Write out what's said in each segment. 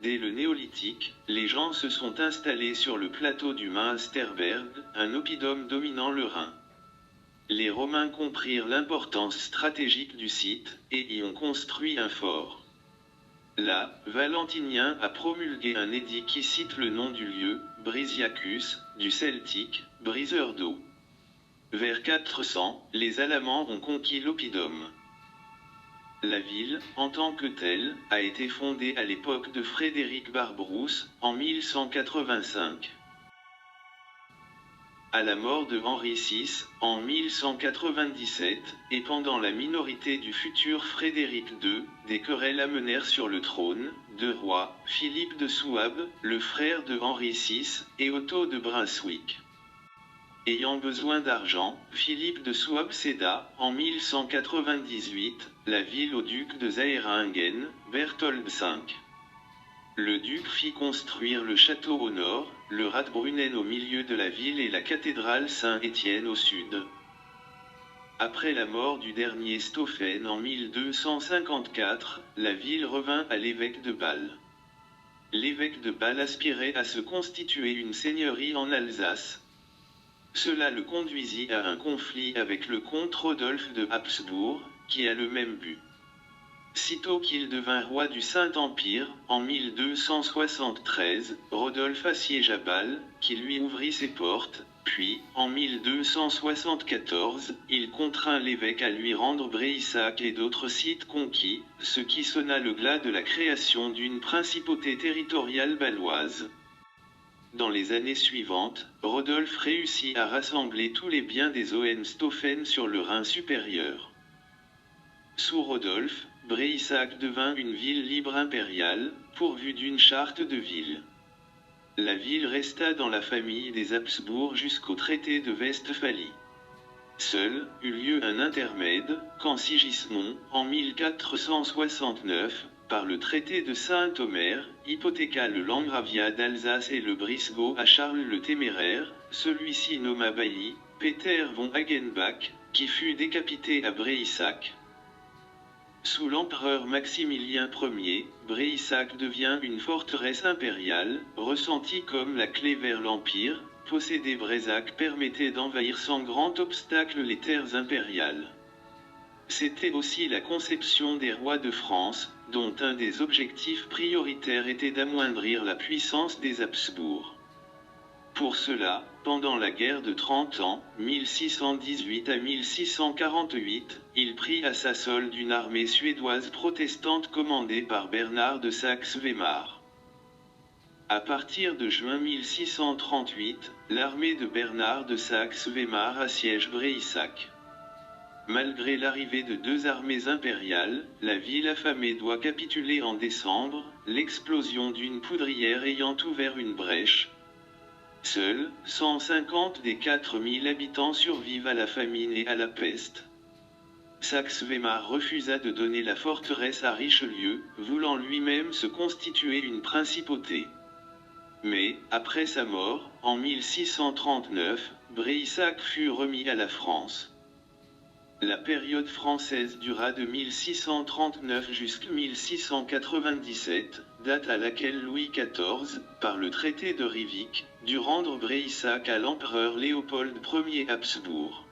Dès le néolithique, les gens se sont installés sur le plateau du Münsterberg, un oppidum dominant le Rhin. Les Romains comprirent l'importance stratégique du site, et y ont construit un fort. Là, Valentinien a promulgué un édit qui cite le nom du lieu, Brisiacus, du celtique, briseur d'eau. Vers 400, les Alamans ont conquis l'oppidum. La ville, en tant que telle, a été fondée à l'époque de Frédéric Barbrousse, en 1185. À la mort de Henri VI, en 1197, et pendant la minorité du futur Frédéric II, des querelles amenèrent sur le trône, deux rois, Philippe de Souabe, le frère de Henri VI, et Otto de Brunswick. Ayant besoin d'argent, Philippe de Souabe céda, en 1198, la ville au duc de Zähringen, Berthold V. Le duc fit construire le château au nord, le Radbrunnen au milieu de la ville et la cathédrale Saint-Étienne au sud. Après la mort du dernier Stauffen en 1254, la ville revint à l'évêque de Bâle. L'évêque de Bâle aspirait à se constituer une seigneurie en Alsace. Cela le conduisit à un conflit avec le comte Rodolphe de Habsbourg, qui a le même but. Sitôt qu'il devint roi du Saint-Empire, en 1273, Rodolphe assiégea Bâle, qui lui ouvrit ses portes, puis, en 1274, il contraint l'évêque à lui rendre Breissac et d'autres sites conquis, ce qui sonna le glas de la création d'une principauté territoriale bâloise. Dans les années suivantes, Rodolphe réussit à rassembler tous les biens des Hohenstaufen sur le Rhin supérieur. Sous Rodolphe, Breissac devint une ville libre impériale, pourvue d'une charte de ville. La ville resta dans la famille des Habsbourg jusqu'au traité de Westphalie. Seul eut lieu un intermède, quand Sigismond, en 1469, par le traité de Saint-Omer, hypothéqua le Landgraviat d'Alsace et le Brisgau à Charles le Téméraire. Celui-ci nomma bailli Peter von Hagenbach, qui fut décapité à Breissac. Sous l'empereur Maximilien Ier, Breissac devient une forteresse impériale, ressentie comme la clé vers l'Empire. Posséder Breissac permettait d'envahir sans grand obstacle les terres impériales. C'était aussi la conception des rois de France, dont un des objectifs prioritaires était d'amoindrir la puissance des Habsbourg. Pour cela, pendant la guerre de 30 ans, 1618 à 1648, il prit à sa solde une armée suédoise protestante commandée par Bernard de Saxe-Weimar. À partir de juin 1638, l'armée de Bernard de Saxe-Weimar assiège Breissac. Malgré l'arrivée de deux armées impériales, la ville affamée doit capituler en décembre, l'explosion d'une poudrière ayant ouvert une brèche. Seuls 150 des 4000 habitants survivent à la famine et à la peste. Saxe-Weimar refusa de donner la forteresse à Richelieu, voulant lui-même se constituer une principauté. Mais, après sa mort, en 1639, Breissac fut remis à la France. La période française dura de 1639 jusqu'à 1697, date à laquelle Louis XIV, par le traité de Rivik, dut rendre Breissac à l'empereur Léopold Ier Habsbourg.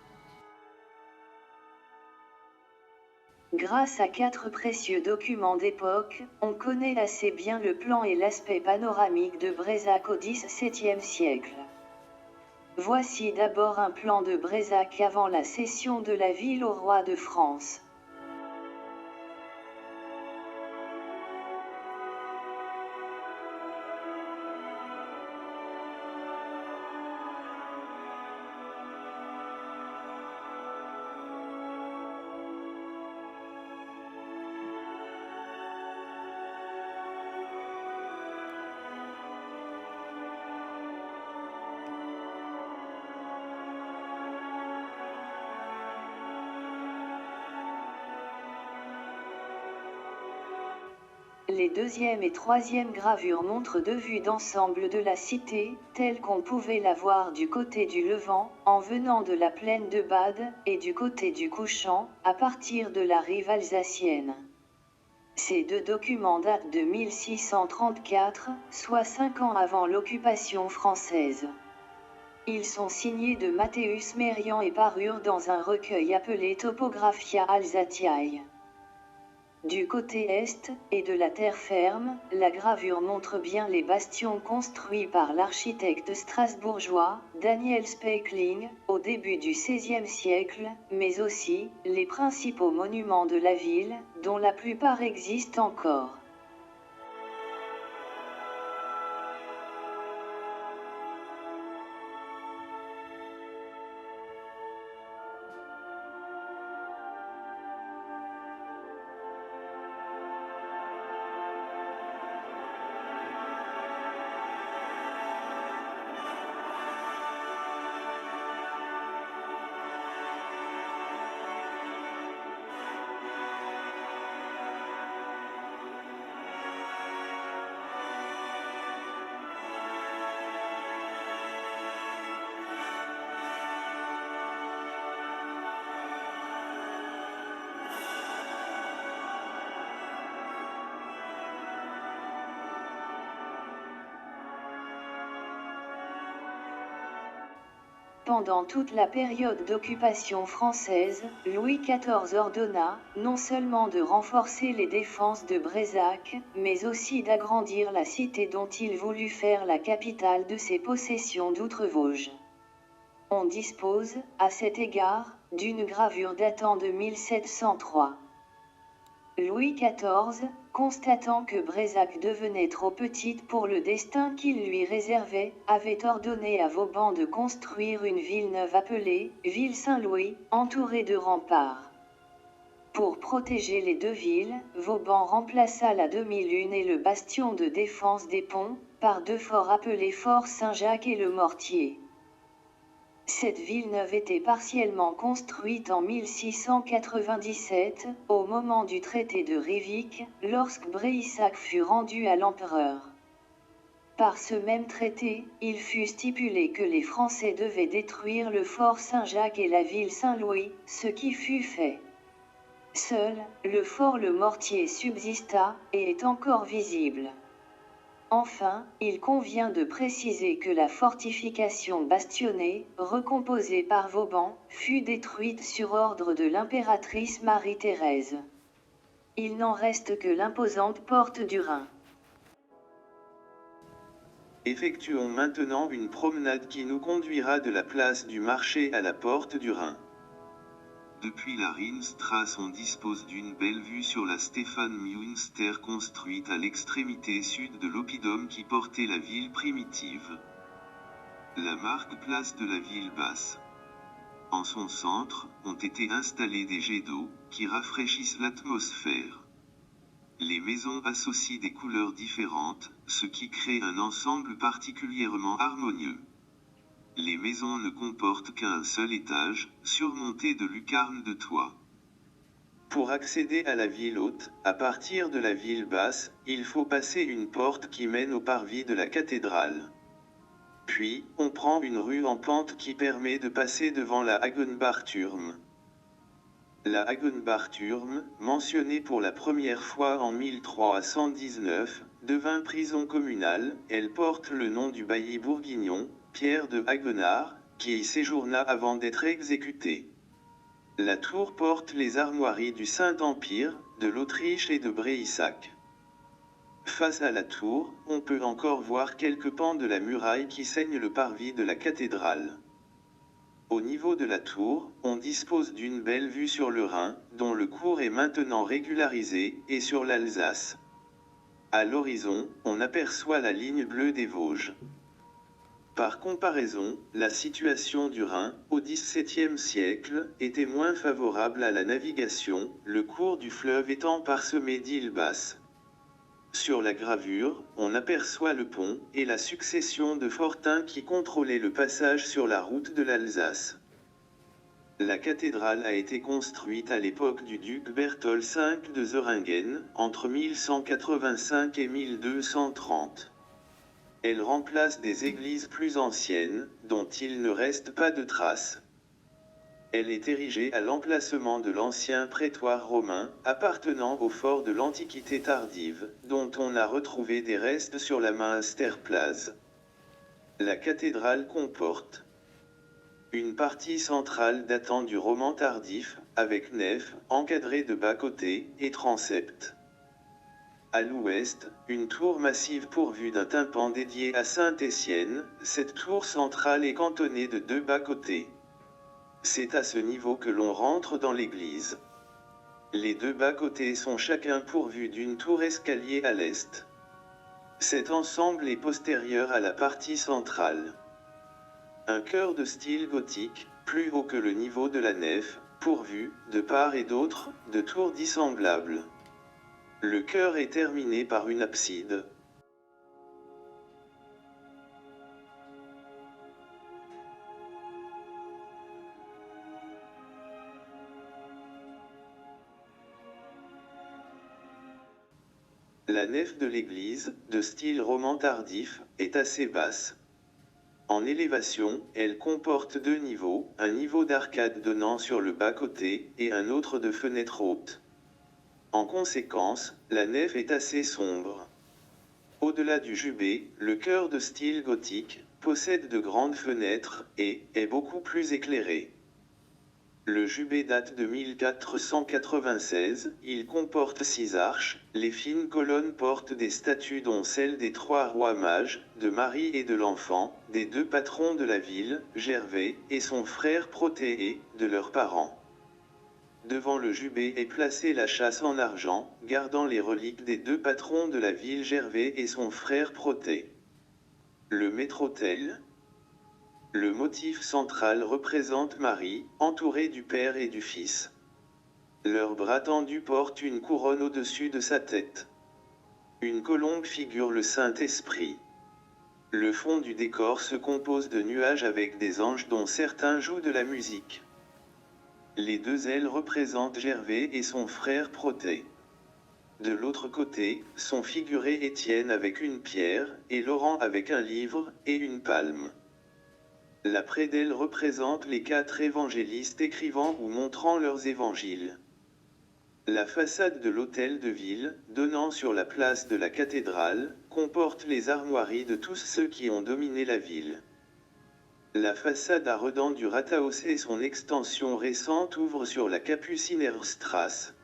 Grâce à 4 précieux documents d'époque, on connaît assez bien le plan et l'aspect panoramique de Breissac au XVIIe siècle. Voici d'abord un plan de Breissac avant la cession de la ville au roi de France. Les deuxième et troisième gravures montrent deux vues d'ensemble de la cité, telle qu'on pouvait la voir du côté du levant, en venant de la plaine de Bade, et du côté du couchant, à partir de la rive alsacienne. Ces deux documents datent de 1634, soit 5 ans avant l'occupation française. Ils sont signés de Matthäus Merian et parurent dans un recueil appelé Topographia Alsatiae. Du côté est, et de la terre ferme, la gravure montre bien les bastions construits par l'architecte strasbourgeois, Daniel Speckling, au début du XVIe siècle, mais aussi, les principaux monuments de la ville, dont la plupart existent encore. Pendant toute la période d'occupation française, Louis XIV ordonna, non seulement de renforcer les défenses de Brézac, mais aussi d'agrandir la cité dont il voulut faire la capitale de ses possessions d'Outre-Vosges. On dispose, à cet égard, d'une gravure datant de 1703. Louis XIV, constatant que Brézac devenait trop petite pour le destin qu'il lui réservait, avait ordonné à Vauban de construire une ville neuve appelée Ville Saint-Louis, entourée de remparts. Pour protéger les deux villes, Vauban remplaça la demi-lune et le bastion de défense des ponts, par deux forts appelés Fort Saint-Jacques et le Mortier. Cette ville neuve était partiellement construite en 1697, au moment du traité de Révic, lorsque Bréissac fut rendu à l'empereur. Par ce même traité, il fut stipulé que les Français devaient détruire le fort Saint-Jacques et la ville Saint-Louis, ce qui fut fait. Seul, le fort Le Mortier subsista, et est encore visible. Enfin, il convient de préciser que la fortification bastonnée, recomposée par Vauban, fut détruite sur ordre de l'impératrice Marie-Thérèse. Il n'en reste que l'imposante porte du Rhin. Effectuons maintenant une promenade qui nous conduira de la place du marché à la porte du Rhin. Depuis la Rhinstrasse, on dispose d'une belle vue sur la Stephan-Münster construite à l'extrémité sud de l'oppidum qui portait la ville primitive. La marque-place de la ville basse. En son centre, ont été installés des jets d'eau, qui rafraîchissent l'atmosphère. Les maisons associent des couleurs différentes, ce qui crée un ensemble particulièrement harmonieux. Les maisons ne comportent qu'un seul étage, surmonté de lucarnes de toit. Pour accéder à la ville haute, à partir de la ville basse, il faut passer une porte qui mène au parvis de la cathédrale. Puis, on prend une rue en pente qui permet de passer devant la Hagenbachturm. La Hagenbachturm, mentionnée pour la première fois en 1319, devint prison communale. Elle porte le nom du bailli bourguignon, Pierre de Haguenard, qui y séjourna avant d'être exécuté. La tour porte les armoiries du Saint-Empire, de l'Autriche et de Bréissac. Face à la tour, on peut encore voir quelques pans de la muraille qui ceignent le parvis de la cathédrale. Au niveau de la tour, on dispose d'une belle vue sur le Rhin, dont le cours est maintenant régularisé, et sur l'Alsace. À l'horizon, on aperçoit la ligne bleue des Vosges. Par comparaison, la situation du Rhin, au XVIIe siècle, était moins favorable à la navigation, le cours du fleuve étant parsemé d'îles basses. Sur la gravure, on aperçoit le pont, et la succession de fortins qui contrôlaient le passage sur la route de l'Alsace. La cathédrale a été construite à l'époque du duc Berthold V de Zeringen, entre 1185 et 1230. Elle remplace des églises plus anciennes, dont il ne reste pas de traces. Elle est érigée à l'emplacement de l'ancien prétoire romain, appartenant au fort de l'Antiquité tardive, dont on a retrouvé des restes sur la Münsterplatz. La cathédrale comporte une partie centrale datant du roman tardif, avec nef, encadrée de bas-côtés, et transept. À l'ouest, une tour massive pourvue d'un tympan dédié à Sainte Etienne. Cette tour centrale est cantonnée de 2 bas-côtés. C'est à ce niveau que l'on rentre dans l'église. Les 2 bas-côtés sont chacun pourvus d'une tour escalier à l'est. Cet ensemble est postérieur à la partie centrale. Un chœur de style gothique, plus haut que le niveau de la nef, pourvu, de part et d'autre, de tours dissemblables. Le chœur est terminé par une abside. La nef de l'église, de style roman tardif, est assez basse. En élévation, elle comporte 2 niveaux, un niveau d'arcade donnant sur le bas-côté, et un autre de fenêtre haute. En conséquence, la nef est assez sombre. Au-delà du jubé, le chœur de style gothique possède de grandes fenêtres, et est beaucoup plus éclairé. Le jubé date de 1496, il comporte 6 arches, les fines colonnes portent des statues dont celle des 3 rois mages, de Marie et de l'Enfant, des 2 patrons de la ville, Gervais et son frère Protéée, de leurs parents. Devant le jubé est placée la châsse en argent, gardant les reliques des 2 patrons de la ville Gervais et son frère Protée. Le maître-autel. Le motif central représente Marie, entourée du Père et du Fils. Leurs bras tendus portent une couronne au-dessus de sa tête. Une colombe figure le Saint-Esprit. Le fond du décor se compose de nuages avec des anges dont certains jouent de la musique. Les 2 ailes représentent Gervais et son frère Protée. De l'autre côté, sont figurés Étienne avec une pierre, et Laurent avec un livre, et une palme. La prédelle représente les 4 évangélistes écrivant ou montrant leurs évangiles. La façade de l'hôtel de ville, donnant sur la place de la cathédrale, comporte les armoiries de tous ceux qui ont dominé la ville. La façade à redans du Rathaus et son extension récente ouvrent sur la Kapuzinerstraße.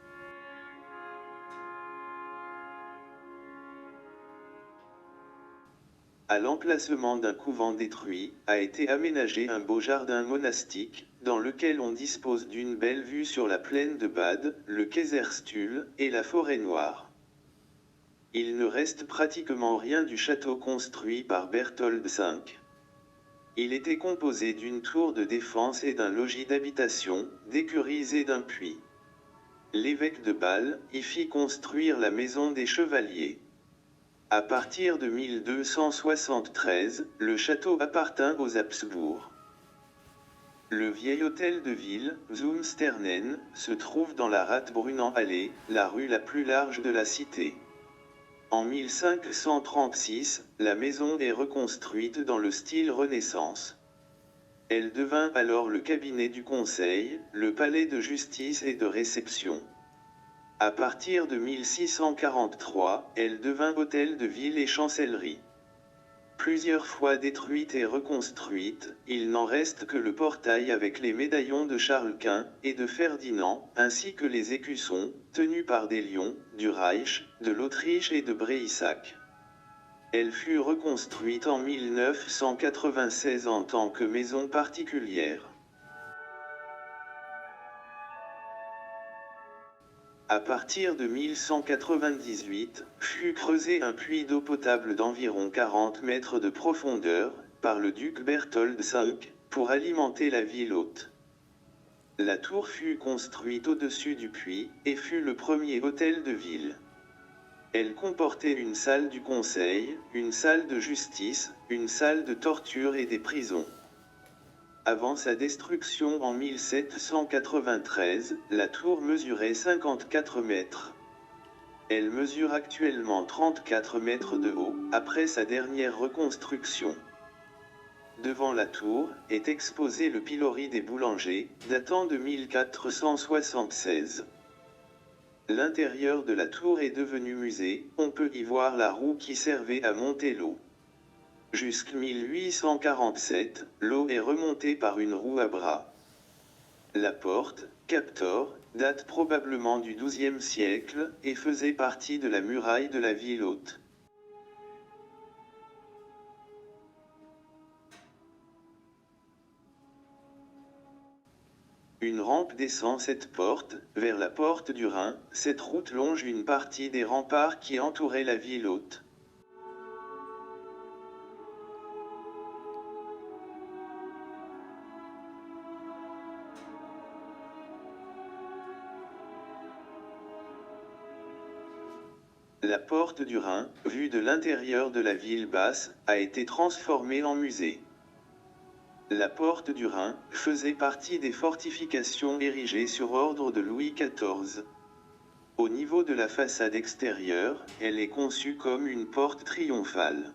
À l'emplacement d'un couvent détruit, a été aménagé un beau jardin monastique, dans lequel on dispose d'une belle vue sur la plaine de Bade, le Kaiserstuhl, et la forêt noire. Il ne reste pratiquement rien du château construit par Berthold V. Il était composé d'une tour de défense et d'un logis d'habitation, d'écuries et d'un puits. L'évêque de Bâle y fit construire la maison des chevaliers. À partir de 1273, le château appartint aux Habsbourg. Le vieil hôtel de ville, Zum Sternen, se trouve dans la Ratbrunnan-Allée, la rue la plus large de la cité. En 1536, la maison est reconstruite dans le style Renaissance. Elle devint alors le cabinet du conseil, le palais de justice et de réception. À partir de 1643, elle devint hôtel de ville et chancellerie. Plusieurs fois détruite et reconstruite, il n'en reste que le portail avec les médaillons de Charles Quint et de Ferdinand, ainsi que les écussons, tenus par des lions, du Reich, de l'Autriche et de Bréissac. Elle fut reconstruite en 1996 en tant que maison particulière. À partir de 1198, fut creusé un puits d'eau potable d'environ 40 mètres de profondeur, par le duc Berthold V, pour alimenter la ville haute. La tour fut construite au-dessus du puits, et fut le premier hôtel de ville. Elle comportait une salle du conseil, une salle de justice, une salle de torture et des prisons. Avant sa destruction en 1793, la tour mesurait 54 mètres. Elle mesure actuellement 34 mètres de haut, après sa dernière reconstruction. Devant la tour, est exposé le pilori des boulangers, datant de 1476. L'intérieur de la tour est devenu musée, on peut y voir la roue qui servait à monter l'eau. Jusqu'en 1847, l'eau est remontée par une roue à bras. La porte, Captor, date probablement du XIIe siècle, et faisait partie de la muraille de la ville haute. Une rampe descend cette porte, vers la porte du Rhin. Cette route longe une partie des remparts qui entouraient la ville haute. La porte du Rhin, vue de l'intérieur de la ville basse, a été transformée en musée. La porte du Rhin faisait partie des fortifications érigées sur ordre de Louis XIV. Au niveau de la façade extérieure, elle est conçue comme une porte triomphale.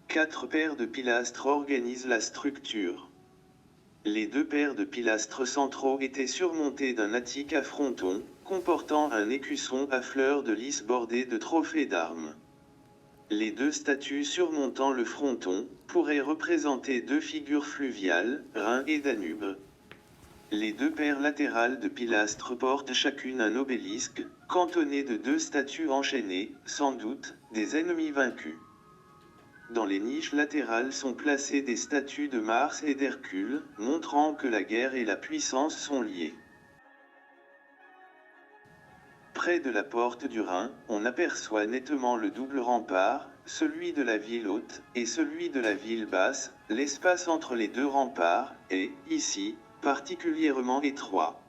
4 paires de pilastres organisent la structure. Les 2 paires de pilastres centraux étaient surmontés d'un attique à fronton, comportant un écusson à fleurs de lys bordé de trophées d'armes. Les 2 statues surmontant le fronton pourraient représenter 2 figures fluviales, Rhin et Danube. Les 2 paires latérales de pilastres portent chacune un obélisque, cantonné de 2 statues enchaînées, sans doute, des ennemis vaincus. Dans les niches latérales sont placées des statues de Mars et d'Hercule, montrant que la guerre et la puissance sont liées. Près de la porte du Rhin, on aperçoit nettement le double rempart, celui de la ville haute, et celui de la ville basse. L'espace entre les 2 remparts est, ici, particulièrement étroit.